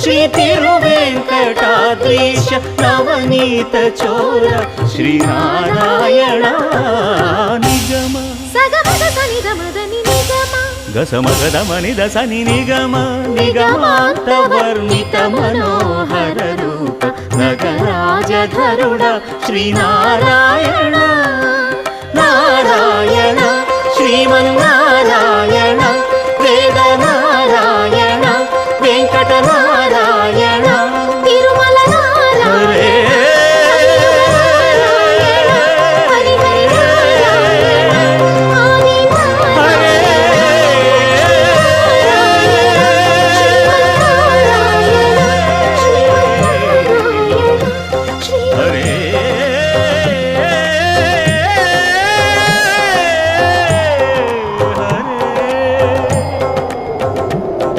ಶ್ರೀ ತಿರುವೆಂಕಟಾದ್ರೀಶ ನವನೀತ ಚೋರ ಶ್ರೀನಾರಾಯಣ ನಿಗಮ ಸಗಮದ ಸನಿದ ಮದನಿ ನಿಗಮ ಗಸಮಗದ ಮನಿದ ಸನಿ ನಿಗಮ ನಿಗಮಾಂತ ವರ್ಣಿತ ಮನೋಹರ ರೂಪ ನಗರಾಜಧರುಡ ಶ್ರೀನಾರಾಯಣ ನಾರಾಯಣ ಶ್ರೀಮನ್ನಾರಾಯಣ